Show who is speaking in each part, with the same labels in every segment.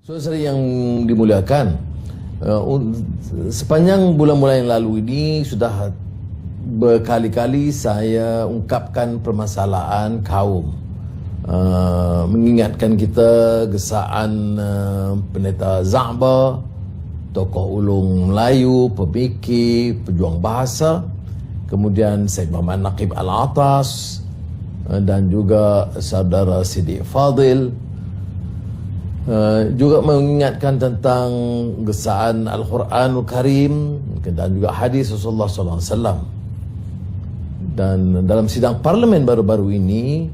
Speaker 1: Saudara yang dimuliakan, sepanjang bulan-bulan yang lalu ini sudah berkali-kali saya ungkapkan permasalahan kaum, mengingatkan kita gesaan Pendeta Za'ba, tokoh ulung Melayu, pemikir, pejuang bahasa, kemudian Syed Muhammad Naqib Al-Atas, dan juga saudara Siddiq Fadil. Juga mengingatkan tentang gesaan Al-Quranul Karim dan juga hadis Rasulullah SAW. Dan dalam sidang parlimen baru-baru ini,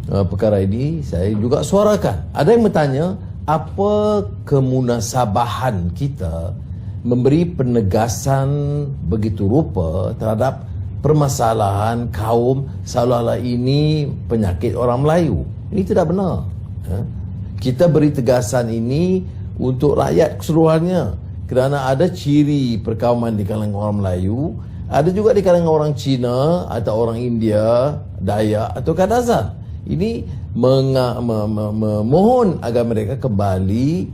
Speaker 1: perkara ini saya juga suarakan. Ada yang bertanya, apa kemunasabahan kita memberi penegasan begitu rupa terhadap permasalahan kaum seolah-olah ini penyakit orang Melayu? Ini tidak benar. Kita beri tegasan ini untuk rakyat keseluruhannya, kerana ada ciri perkauman di kalangan orang Melayu, ada juga di kalangan orang Cina atau orang India, Dayak atau Kadazan. Ini memohon agar mereka kembali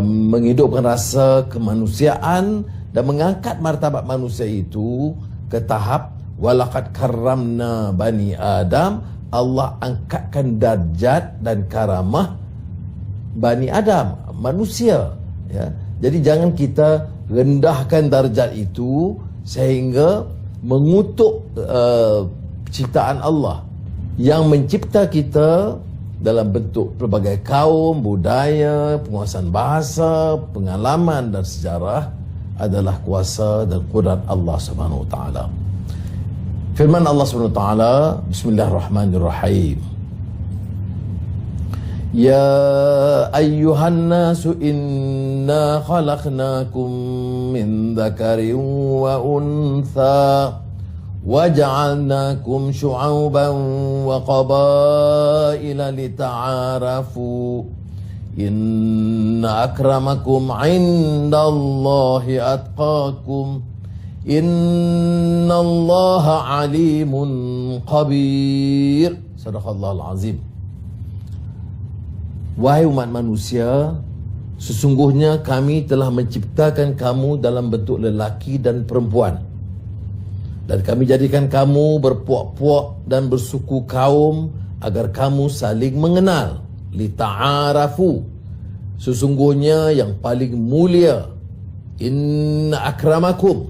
Speaker 1: menghidupkan rasa kemanusiaan dan mengangkat martabat manusia itu ke tahap walaqad karramna bani Adam. Allah angkatkan darjat dan karamah Bani Adam, manusia. Ya. Jadi jangan kita rendahkan darjat itu sehingga mengutuk ciptaan Allah yang mencipta kita dalam bentuk pelbagai kaum, budaya, penguasaan bahasa, pengalaman dan sejarah adalah kuasa dan kudrat Allah Subhanahu Wa Taala. Firman Allah Subhanahu Wa Taala, Bismillahirrahmanirrahim. Ya ayyuhan nasu inna khalaqnakum min dzakarin wa untha wa ja'alnakum syu'uban wa qabaila lita'arafu inna akramakum 'indallahi atqakum innallaha alimun khabir. Sadaqallahul azim. Wahai umat manusia, sesungguhnya kami telah menciptakan kamu dalam bentuk lelaki dan perempuan, dan kami jadikan kamu berpuak-puak dan bersuku kaum agar kamu saling mengenal. Lita'arafu, sesungguhnya yang paling mulia, inna akramakum,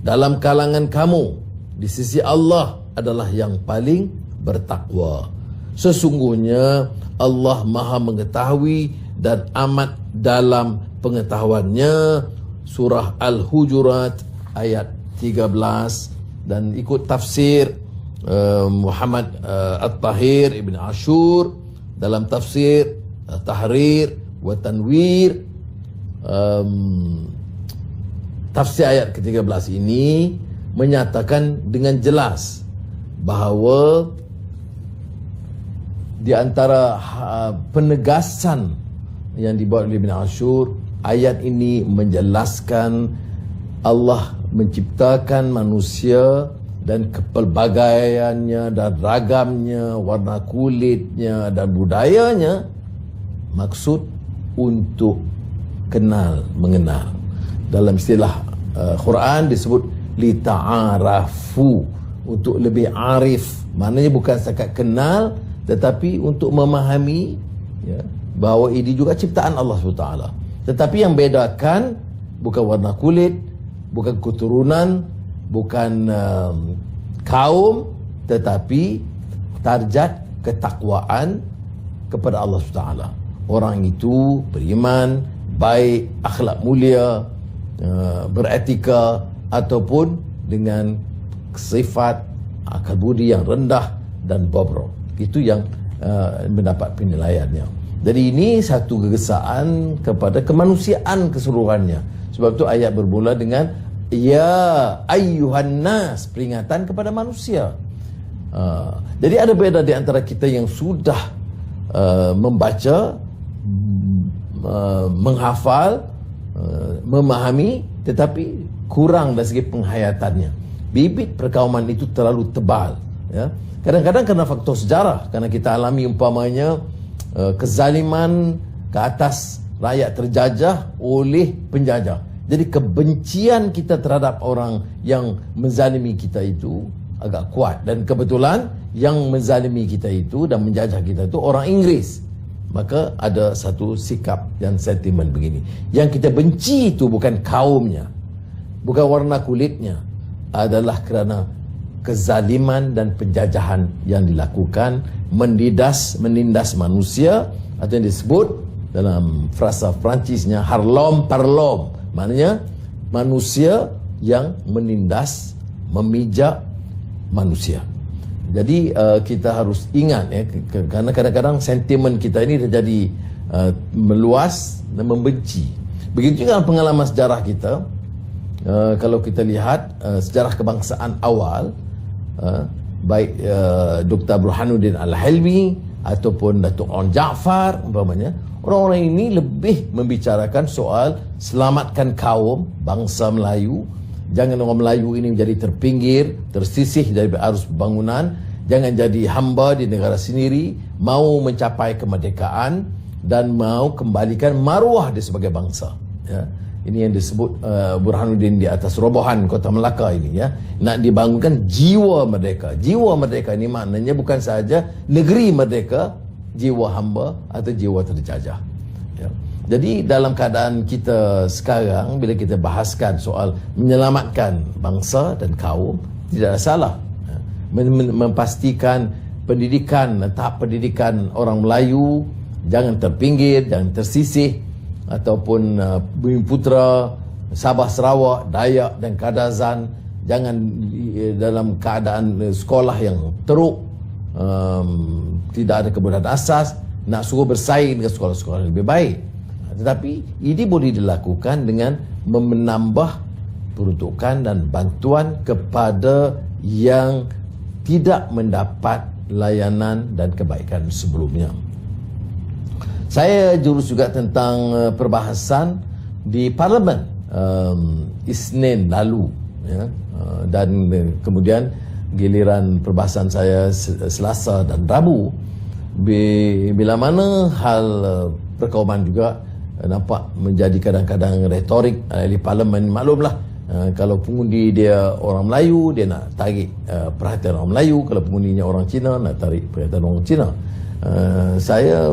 Speaker 1: dalam kalangan kamu di sisi Allah adalah yang paling bertakwa. Sesungguhnya Allah Maha mengetahui dan amat dalam pengetahuannya. Surah Al-Hujurat ayat 13. Dan ikut tafsir Muhammad At-Tahir Ibn Ashur dalam tafsir Tahrir wa Tanwir, tafsir ayat ke-13 ini menyatakan dengan jelas bahawa di antara penegasan yang dibuat oleh Ibn Ashur, ayat ini menjelaskan Allah menciptakan manusia dan kepelbagaiannya dan ragamnya, warna kulitnya dan budayanya, maksud untuk kenal, mengenal. Dalam istilah Quran disebut lita'arafu, untuk lebih arif. Maknanya bukan setakat kenal, tetapi untuk memahami, ya, bahawa ini juga ciptaan Allah SWT. Tetapi yang bedakan bukan warna kulit, bukan keturunan, bukan kaum, tetapi darjat ketakwaan kepada Allah SWT. Orang itu beriman, baik, akhlak mulia, beretika, ataupun dengan sifat akal budi yang rendah dan bobrok. Itu yang mendapat penilaiannya. Jadi ini satu kegesaan kepada kemanusiaan keseluruhannya. Sebab itu ayat bermula dengan ya ayyuhan nas, peringatan kepada manusia. Jadi ada beza di antara kita yang sudah membaca, menghafal, memahami, tetapi kurang dari segi penghayatannya. Bibit perkauman itu terlalu tebal, ya. Kadang-kadang kerana faktor sejarah, kerana kita alami umpamanya kezaliman ke atas rakyat terjajah oleh penjajah. Jadi kebencian kita terhadap orang yang menzalimi kita itu agak kuat. Dan kebetulan yang menzalimi kita itu dan menjajah kita itu orang Inggeris. Maka ada satu sikap dan sentimen begini. Yang kita benci itu bukan kaumnya, bukan warna kulitnya, adalah kerana kezaliman dan penjajahan yang dilakukan, menindas manusia, atau yang disebut dalam frasa Prancisnya harlom parlom, maknanya manusia yang menindas, memijak manusia. Jadi kita harus ingat ya, kerana kadang-kadang sentimen kita ini terjadi meluas dan membenci. Begitu juga pengalaman sejarah kita. Kalau kita lihat sejarah kebangsaan awal, baik Dr. Burhanuddin Al-Hilmi ataupun Datuk Onn Jaafar umpamanya, orang-orang ini lebih membicarakan soal selamatkan kaum bangsa Melayu. Jangan orang Melayu ini menjadi terpinggir, tersisih dari arus pembangunan. Jangan jadi hamba di negara sendiri, mau mencapai kemerdekaan dan mau kembalikan maruah dia sebagai bangsa. Ya. Ini yang disebut Burhanuddin di atas robohan Kota Melaka ini. Ya. Nak dibangunkan jiwa merdeka. Jiwa merdeka ini maknanya bukan sahaja negeri merdeka, jiwa hamba atau jiwa terjajah. Ya. Jadi dalam keadaan kita sekarang, bila kita bahaskan soal menyelamatkan bangsa dan kaum, tidak ada salah. Memastikan pendidikan, tahap pendidikan orang Melayu jangan terpinggir, jangan tersisih, ataupun Bumi Putra, Sabah Sarawak, Dayak dan Kadazan jangan dalam keadaan sekolah yang teruk, tidak ada kemudahan asas, nak suruh bersaing dengan sekolah-sekolah yang lebih baik. Tetapi ini boleh dilakukan dengan menambah peruntukan dan bantuan kepada yang tidak mendapat layanan dan kebaikan sebelumnya. Saya jurus juga tentang perbahasan di Parlimen Isnin lalu, ya, dan kemudian giliran perbahasan saya Selasa dan Rabu. Bila mana hal perkauman juga nampak menjadi kadang-kadang retorik ahli parlimen. Maklumlah, kalau pengundi dia orang Melayu, dia nak tarik perhatian orang Melayu. Kalau pengundinya orang Cina, nak tarik perhatian orang Cina. Saya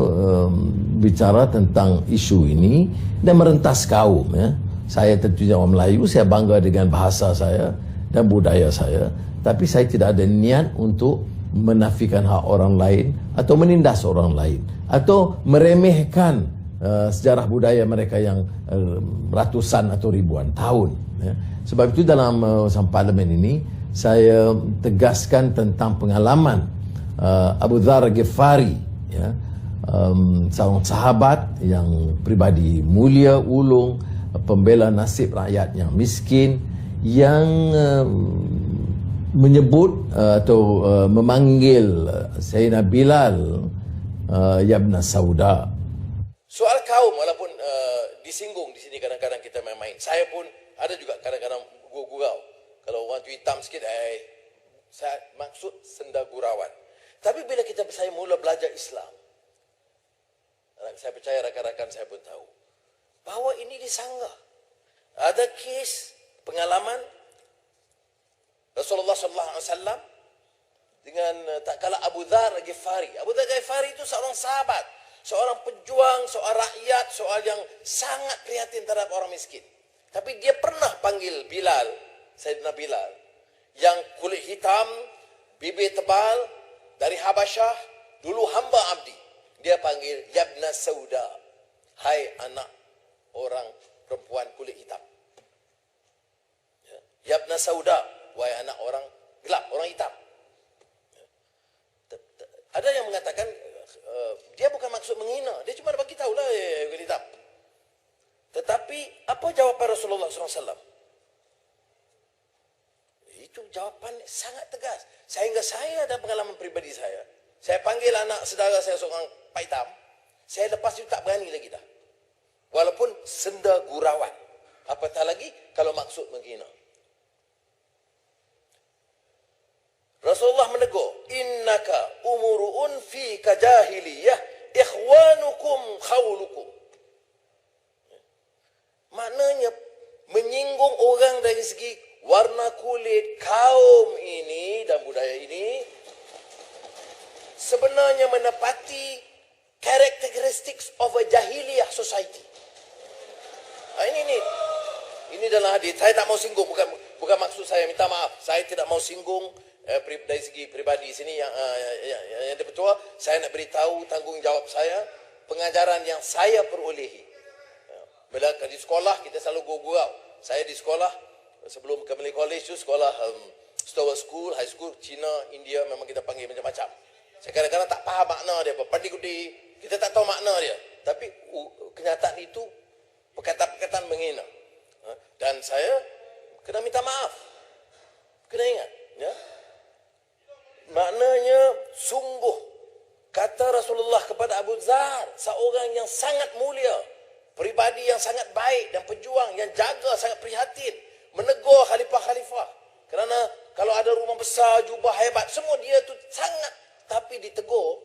Speaker 1: bicara tentang isu ini dan merentas kaum. Ya. Saya tentunya orang Melayu, saya bangga dengan bahasa saya dan budaya saya. Tapi saya tidak ada niat untuk menafikan hak orang lain atau menindas orang lain atau meremehkan sejarah budaya mereka yang ratusan atau ribuan tahun. Ya. Sebab itu dalam parlimen ini saya tegaskan tentang pengalaman Abu Dzar Ghifari, ya, seorang sahabat yang pribadi mulia, ulung, pembela nasib rakyat yang miskin, yang menyebut atau memanggil Sayyidina Bilal Yabna Sauda. Soal kaum, walaupun disinggung di sini kadang-kadang kita main-main. Saya pun ada juga kadang-kadang gurau. Kalau orang tu hitam sikit, saya maksud senda gurauan. Tapi bila saya mula belajar Islam, saya percaya rakan-rakan saya pun tahu bahawa ini disanggah. Ada kes pengalaman Rasulullah SAW dengan tak kalah Abu Dzar Ghifari. Abu Dzar Ghifari itu seorang sahabat, seorang pejuang, seorang rakyat, seorang yang sangat prihatin terhadap orang miskin. Tapi dia pernah panggil Bilal, Sayyidina Bilal, yang kulit hitam, bibir tebal, dari Habasyah, dulu hamba abdi. Dia panggil Yabna Sauda, hai anak orang perempuan kulit hitam. Yabna Sauda, wahai anak orang gelap, orang hitam. Ada yang mengatakan dia bukan maksud menghina, dia cuma bagi tahulah kulit hitam. Tetapi apa jawapan Rasulullah SAW? Itu jawapan sangat tegas. Sehingga saya ada pengalaman pribadi saya. Saya panggil anak saudara saya seorang Pak Hitam. Saya lepas itu tak berani lagi dah. Walaupun senda gurauan. Apatah lagi kalau maksud menghina. Rasulullah menegur, innaka umuruun fi kajahiliyah ikhwanukum khawlukum.
Speaker 2: kulit kaum ini dan budaya ini sebenarnya menepati characteristics of a jahiliyah society. Ini dalam hadis. Saya tak mau singgung, bukan maksud saya, minta maaf. Saya tidak mau singgung dari segi pribadi sini yang betul. Saya nak beritahu tanggungjawab saya, pengajaran yang saya perolehi. Bila di sekolah kita selalu gurau. Saya di sekolah sebelum ke Malay College tu sekolah Stowell School, High School, China, India, memang kita panggil macam-macam. Saya kadang-kadang tak faham makna dia, berpandi-gudi, kita tak tahu makna dia. Tapi kenyataan itu perkataan-perkataan menghina. Dan saya kena minta maaf. Kena ingat, ya. Maknanya sungguh kata Rasulullah kepada Abu Dzar, seorang yang sangat mulia, pribadi yang sangat baik dan pejuang yang jaga, sangat prihatin, menegur khalifah-khalifah. Kerana kalau ada rumah besar, jubah hebat, semua dia tu sangat, tapi ditegur,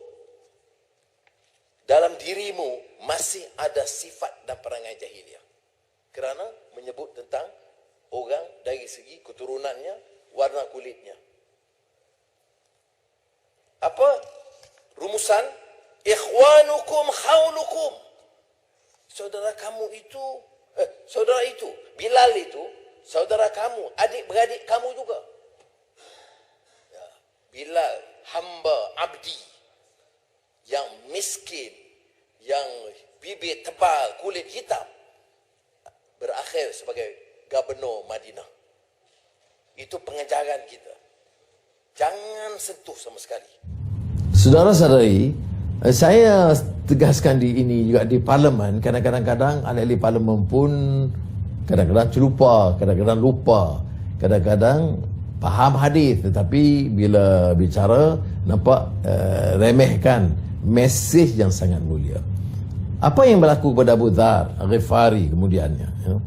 Speaker 2: dalam dirimu masih ada sifat dan perangai jahiliah. Kerana menyebut tentang orang dari segi keturunannya, warna kulitnya. Apa rumusan? Ikhwanukum khawlukum. Saudara kamu itu, saudara itu, Bilal itu, saudara kamu, adik-beradik kamu juga. Ya, Bilal, hamba, abdi, yang miskin, yang bibir tebal, kulit hitam, berakhir sebagai gubernur Madinah. Itu pengajaran kita. Jangan sentuh sama sekali.
Speaker 1: Saudara-saudari, saya tegaskan di ini juga di parlimen, kadang-kadang ahli parlimen pun kadang-kadang terlupa, kadang-kadang lupa, kadang-kadang faham hadis tetapi bila bicara nampak remehkan mesej yang sangat mulia. Apa yang berlaku kepada Abu Dzar Al-Ghifari kemudiannya, ya?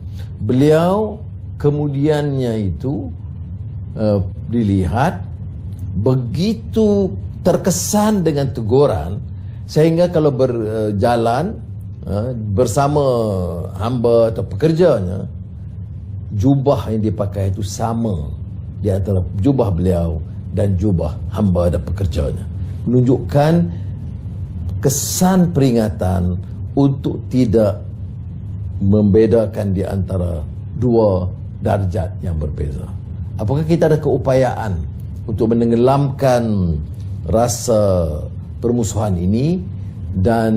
Speaker 1: Beliau kemudiannya itu dilihat begitu terkesan dengan teguran sehingga kalau berjalan bersama hamba atau pekerjanya, jubah yang dipakai itu sama di antara jubah beliau dan jubah hamba dan pekerjanya, menunjukkan kesan peringatan untuk tidak membedakan di antara dua darjat yang berbeza. Apakah kita ada keupayaan untuk menenggelamkan rasa permusuhan ini dan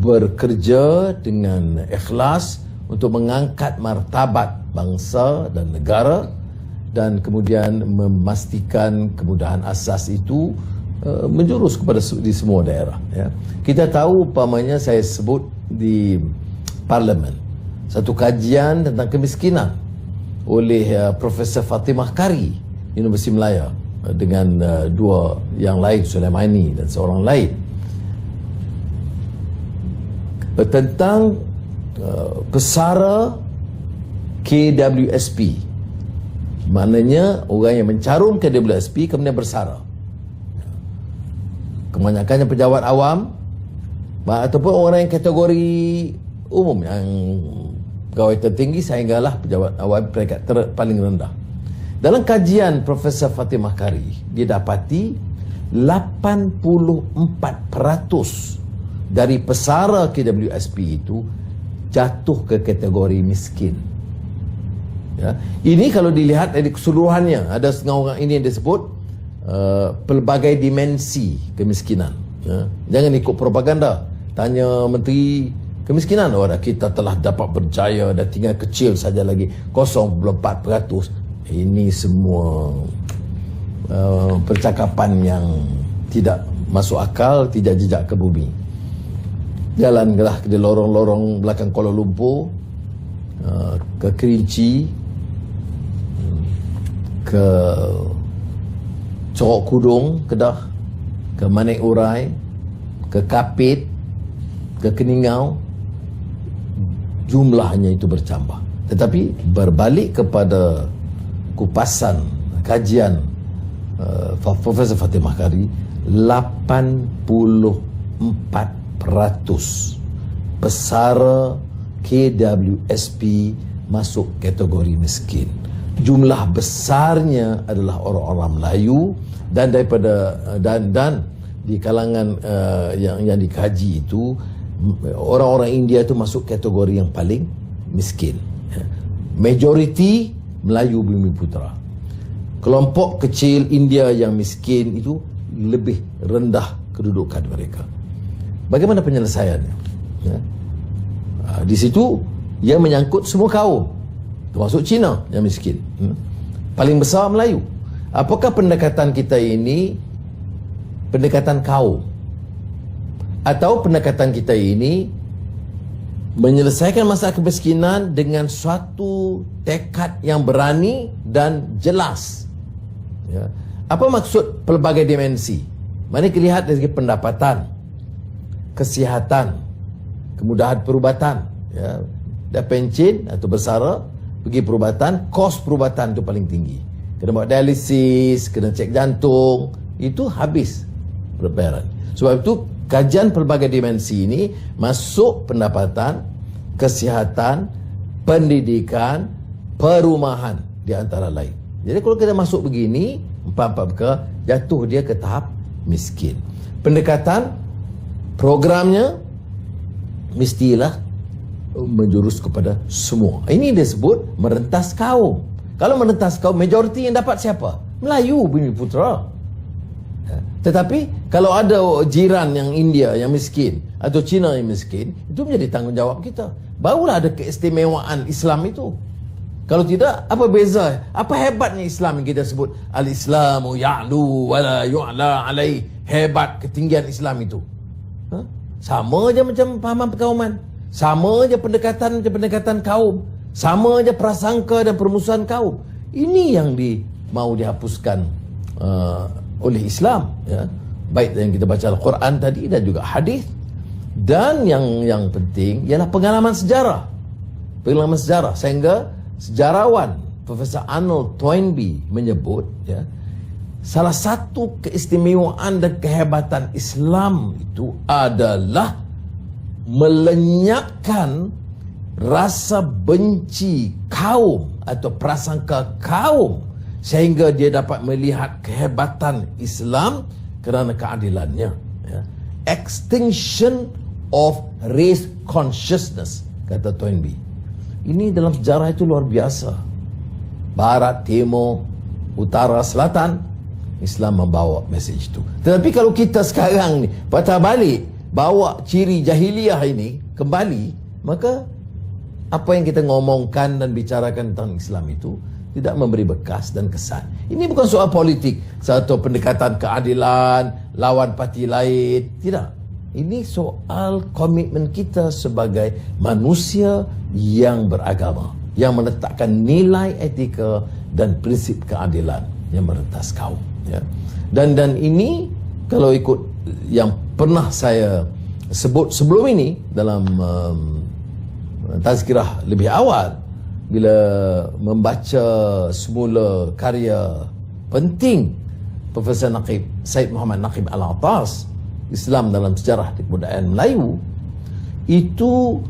Speaker 1: bekerja dengan ikhlas untuk mengangkat martabat bangsa dan negara dan kemudian memastikan kemudahan asas itu menjurus kepada di semua daerah, ya. Kita tahu umpamanya saya sebut di parlimen satu kajian tentang kemiskinan oleh Profesor Fatimah Kari Universiti Melaya dengan dua yang lain, Sulaimani dan seorang lain, tentang pesara KWSP. Maknanya orang yang mencarum KWSP kemudian bersara. Kebanyakannya pejabat awam ataupun orang yang kategori umum, yang pegawai tertinggi sehinggalah pejabat awam peringkat paling rendah. Dalam kajian Profesor Fatimah Kari, dia dapati 84% dari pesara KWSP itu jatuh ke kategori miskin. Ya. Ini kalau dilihat dari keseluruhannya, ada setengah orang ini yang disebut pelbagai dimensi kemiskinan. Ya. Jangan ikut propaganda. Tanya Menteri Kemiskinan, kita telah dapat berjaya dan tinggal kecil saja lagi 0.4%. Ini semua percakapan yang tidak masuk akal, tidak jejak ke bumi. Jalanlah di lorong-lorong belakang Kuala Lumpur, ke Kerinci, ke Corok Kudung, Kedah, ke Manik Urai, ke Kapit, ke Keningau, jumlahnya itu bercambah. Tetapi berbalik kepada kupasan kajian Profesor Fatimah Kari, 84% pesara KWSP masuk kategori miskin. jumlah besarnya adalah orang-orang Melayu, dan daripada dan di kalangan yang dikaji itu, orang-orang India itu masuk kategori yang paling miskin. Majority Melayu Bumiputera. Kelompok kecil India yang miskin itu lebih rendah kedudukan mereka. Bagaimana penyelesaiannya? Di situ ia menyangkut semua kaum, termasuk Cina yang miskin. Paling besar Melayu. Apakah pendekatan kita ini pendekatan kaum, atau pendekatan kita ini menyelesaikan masalah kemiskinan dengan suatu tekad yang berani dan jelas? Apa maksud pelbagai dimensi? Mari kita lihat dari segi pendapatan, kesihatan, kemudahan perubatan. Dah pencen atau bersara pergi perubatan, kos perubatan itu paling tinggi. Kena buat dialisis, kena cek jantung, itu habis perbayaran. Sebab itu kajian pelbagai dimensi ini masuk pendapatan, kesihatan, pendidikan, perumahan di antara lain. Jadi kalau kita masuk begini, empat-empat perkara, jatuh dia ke tahap miskin. Pendekatan programnya mestilah menjurus kepada semua. Ini disebut merentas kaum. Kalau merentas kaum, majoriti yang dapat siapa? Melayu Bumiputera. Tetapi kalau ada jiran yang India yang miskin atau Cina yang miskin, itu menjadi tanggungjawab kita. Barulah ada keistimewaan Islam itu. Kalau tidak, apa beza? Apa hebatnya Islam yang kita sebut al-Islamu ya'lu wa la yu'la alaih? Hebat ketinggian Islam itu. Sama aja macam pahaman perkauman. Sama aja pendekatan macam pendekatan kaum. Sama aja prasangka dan permusuhan kaum. Ini yang mau dihapuskan oleh Islam. Baik yang kita baca Al-Quran tadi dan juga hadis. Dan yang penting ialah pengalaman sejarah. Pengalaman sejarah. Sehingga sejarawan Profesor Arnold Toynbee menyebut, salah satu keistimewaan dan kehebatan Islam itu adalah melenyapkan rasa benci kaum atau prasangka kaum, sehingga dia dapat melihat kehebatan Islam kerana keadilannya. Extinction of race consciousness, kata Toynbee. Ini dalam sejarah itu luar biasa. Barat, Timur, Utara, Selatan, Islam membawa mesej itu. Tetapi kalau kita sekarang ni patah balik, bawa ciri jahiliyah ini kembali, maka apa yang kita ngomongkan dan bicarakan tentang Islam itu tidak memberi bekas dan kesan. Ini bukan soal politik, satu pendekatan keadilan, lawan parti lain. Tidak. Ini soal komitmen kita sebagai manusia yang beragama, yang meletakkan nilai etika dan prinsip keadilan yang merentas kaum. Dan ini kalau ikut yang pernah saya sebut sebelum ini dalam tazkirah lebih awal, bila membaca semula karya penting Profesor Syed Muhammad Naqib Al-Atas, Islam dalam Sejarah Kebudayaan Melayu, itu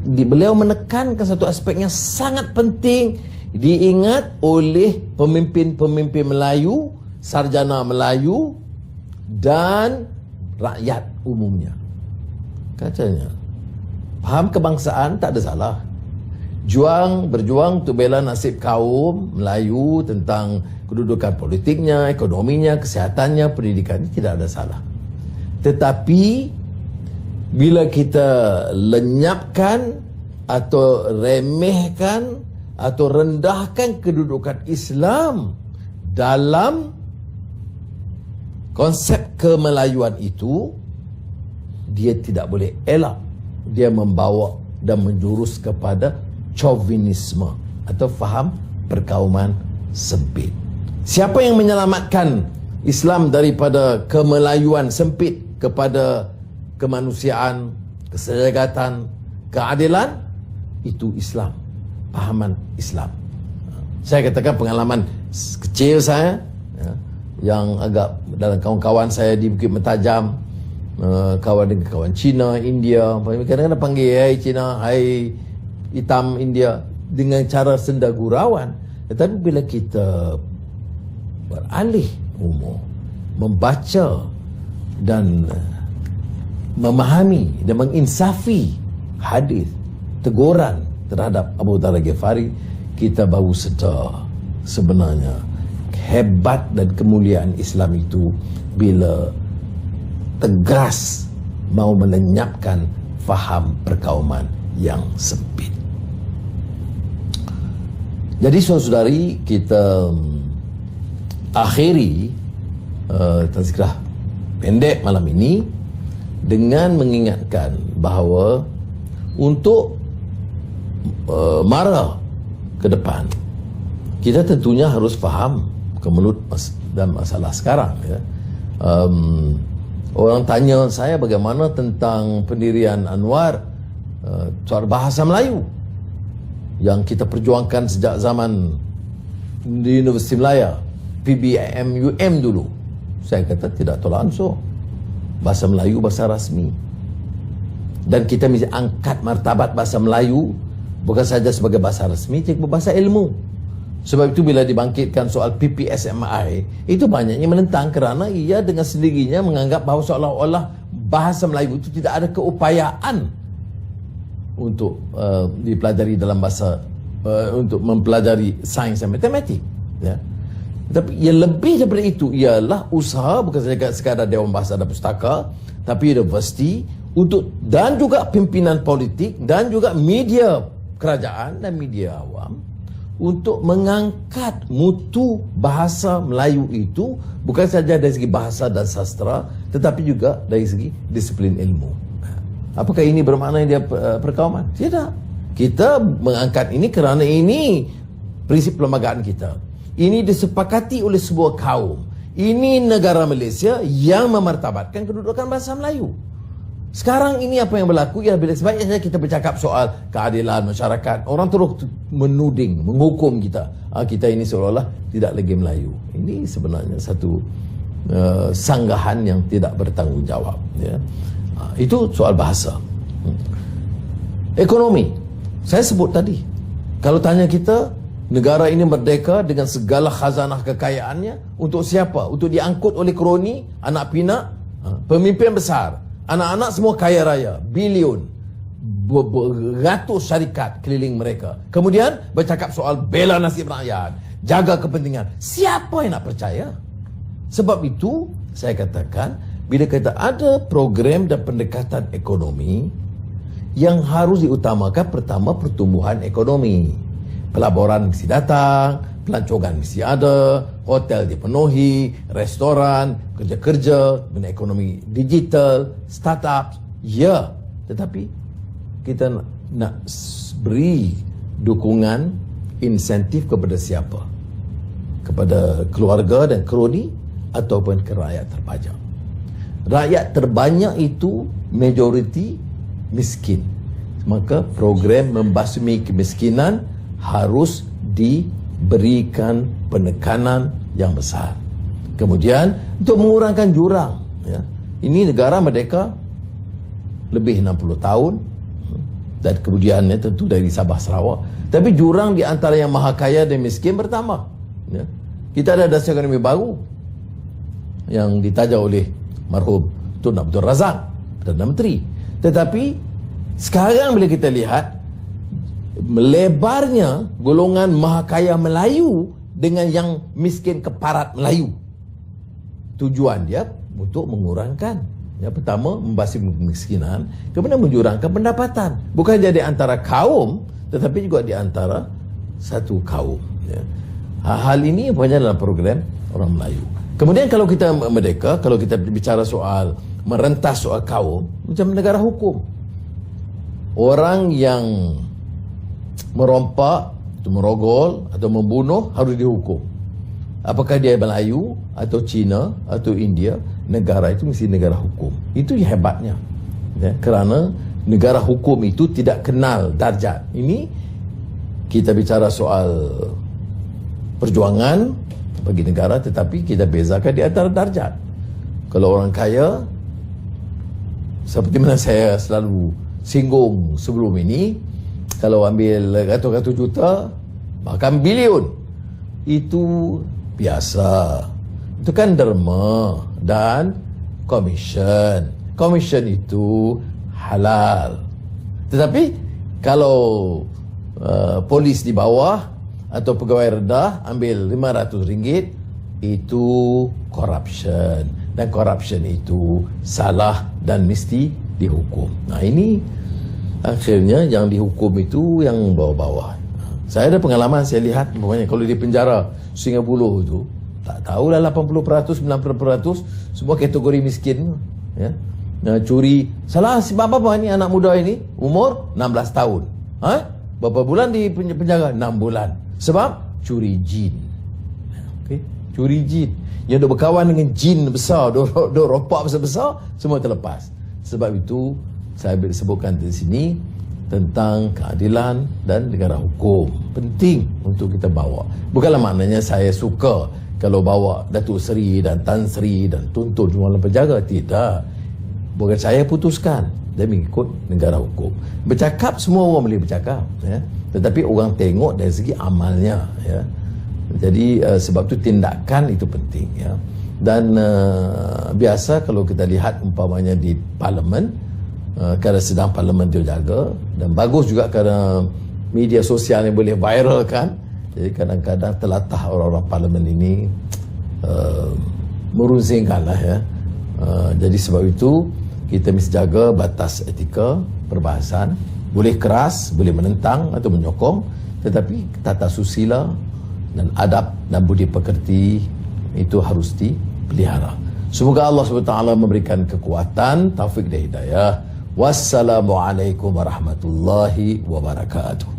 Speaker 1: beliau menekankan satu aspek yang sangat penting diingat oleh pemimpin-pemimpin Melayu, sarjana Melayu dan rakyat umumnya. Katanya, faham kebangsaan tak ada salah. Berjuang untuk bela nasib kaum Melayu tentang kedudukan politiknya, ekonominya, kesehatannya, pendidikannya, tidak ada salah. Tetapi bila kita lenyapkan atau remehkan atau rendahkan kedudukan Islam dalam konsep kemelayuan itu, dia tidak boleh elak. Dia membawa dan menjurus kepada chauvinisme atau faham perkauman sempit. Siapa yang menyelamatkan Islam daripada kemelayuan sempit kepada kemanusiaan, keseragatan, keadilan? Itu Islam, pahaman Islam. Saya katakan pengalaman kecil saya, yang agak dalam kawan-kawan saya di Bukit Mentajam, kawan dengan kawan Cina, India, kadang-kadang panggil hai Cina, hai hitam India, dengan cara sendagurawan. Tetapi bila kita beralih umur, membaca dan memahami dan menginsafi hadis teguran terhadap Abu Dzar Al-Ghifari, kita baru sedar sebenarnya hebat dan kemuliaan Islam itu bila tegas mau melenyapkan faham perkauman yang sempit. Jadi saudari, kita akhiri tazkirah pendek malam ini dengan mengingatkan bahawa untuk mara ke depan, kita tentunya harus faham kemelut dan masalah sekarang, ya. Orang tanya saya bagaimana tentang pendirian Anwar, soal bahasa Melayu yang kita perjuangkan sejak zaman di Universiti Melaya, PBIM dulu. Saya kata tidak tolak ansur. Bahasa Melayu bahasa rasmi. Dan kita mesti angkat martabat bahasa Melayu bukan saja sebagai bahasa rasmi, tapi bahasa ilmu. Sebab itu bila dibangkitkan soal PPSMI, itu banyaknya menentang kerana ia dengan sendirinya menganggap bahawa seolah-olah bahasa Melayu itu tidak ada keupayaan untuk dipelajari dalam bahasa untuk mempelajari sains dan matematik, ya. Tapi yang lebih daripada itu ialah usaha bukan saja sekadar Dewan Bahasa dan Pustaka, tapi universiti untuk dan juga pimpinan politik dan juga media kerajaan dan media awam untuk mengangkat mutu bahasa Melayu itu bukan saja dari segi bahasa dan sastra, tetapi juga dari segi disiplin ilmu. Apakah ini bermakna dia perkauman? Tidak. Kita mengangkat ini kerana ini prinsip perlembagaan kita. Ini disepakati oleh sebuah kaum. Ini negara Malaysia yang memartabatkan kedudukan bahasa Melayu. Sekarang ini apa yang berlaku ialah bila sebaiknya kita bercakap soal keadilan masyarakat, orang terus menuding, menghukum kita. Kita ini seolah-olah tidak lagi Melayu. Ini sebenarnya satu sanggahan yang tidak bertanggungjawab, ya. Itu soal bahasa. Ekonomi, saya sebut tadi, kalau tanya kita, negara ini merdeka dengan segala khazanah kekayaannya untuk siapa? Untuk diangkut oleh kroni, anak pinak, pemimpin besar, anak-anak semua kaya raya, bilion, beratus syarikat keliling mereka. Kemudian bercakap soal bela nasib rakyat, jaga kepentingan. Siapa yang nak percaya? Sebab itu saya katakan, bila kita ada program dan pendekatan ekonomi, yang harus diutamakan pertama pertumbuhan ekonomi. Pelaburan mesti datang, pelancongan mesti ada, hotel dipenuhi, restoran, kerja-kerja, bina ekonomi digital, startup, ya. Tetapi kita nak beri dukungan, insentif kepada siapa? Kepada keluarga dan kroni ataupun ke rakyat terpajak. Rakyat terbanyak itu majoriti miskin. Maka program membasmi kemiskinan harus diberikan penekanan yang besar. Kemudian untuk mengurangkan jurang, ya. Ini negara merdeka lebih 60 tahun dan kemudiannya tentu dari Sabah Sarawak. Tapi jurang di antara yang maha kaya dan miskin bertambah, ya. Kita ada dasar ekonomi baru yang ditaja oleh marhum Tun Abdul Razak, Perdana Menteri. Tetapi sekarang bila kita lihat melebarnya golongan maha kaya Melayu dengan yang miskin keparat Melayu, tujuan dia untuk mengurangkan, yang pertama membasmi kemiskinan, kemudian menjurangkan pendapatan, bukan jadi antara kaum tetapi juga di antara satu kaum, ya. Hal ini banyak dalam program orang Melayu. Kemudian kalau kita merdeka, kalau kita bicara soal merentas soal kaum, macam negara hukum, orang yang merompak atau merogol atau membunuh harus dihukum. Apakah dia Melayu atau Cina atau India, negara itu mesti negara hukum. Itu yang hebatnya, ya, kerana negara hukum itu tidak kenal darjat. Ini kita bicara soal perjuangan bagi negara, tetapi kita bezakan di antara darjat. Kalau orang kaya, seperti mana saya selalu singgung sebelum ini, kalau ambil ratus-ratus juta, bahkan bilion, itu biasa. Itu kan derma dan commission. Commission itu halal. Tetapi kalau polis di bawah atau pegawai rendah ambil RM500, itu corruption. Dan corruption itu salah dan mesti dihukum. Nah, ini akhirnya yang dihukum itu yang bawah-bawah. Saya ada pengalaman, saya lihat umpamanya kalau di penjara Sungai Buloh itu, tak tahulah 80%, 90% semua kategori miskin, ya. Nah, curi, salah sebab apa ni anak muda ini umur 16 tahun. Berapa bulan di penjara? 6 bulan. Sebab curi jin. Okey, curi jin. Yang dok berkawan dengan jin besar, dok ropak besar-besar, semua terlepas. Sebab itu saya sebutkan di sini tentang keadilan dan negara hukum. Penting untuk kita bawa. Bukanlah maknanya saya suka kalau bawa Datuk Seri dan Tan Sri dan tuntut semua dalam penjara. Tidak. Bukan saya putuskan. Dia mengikut negara hukum. Bercakap, semua orang boleh bercakap, ya. Tetapi orang tengok dari segi amalnya, ya. Jadi sebab tu tindakan itu penting, ya. Dan biasa kalau kita lihat umpamanya di parlimen, kerana sedang parlimen dia jaga, dan bagus juga kerana media sosial yang boleh viralkan. Jadi kadang-kadang telatah orang-orang parlimen ini merunzingkanlah, ya. Jadi sebab itu kita mesti jaga batas etika perbahasan. Boleh keras, boleh menentang atau menyokong, tetapi tata susila dan adab dan budi pekerti itu harus dipelihara. Semoga Allah SWT memberikan kekuatan, taufik dan hidayah. Wassalamualaikum warahmatullahi wabarakatuh.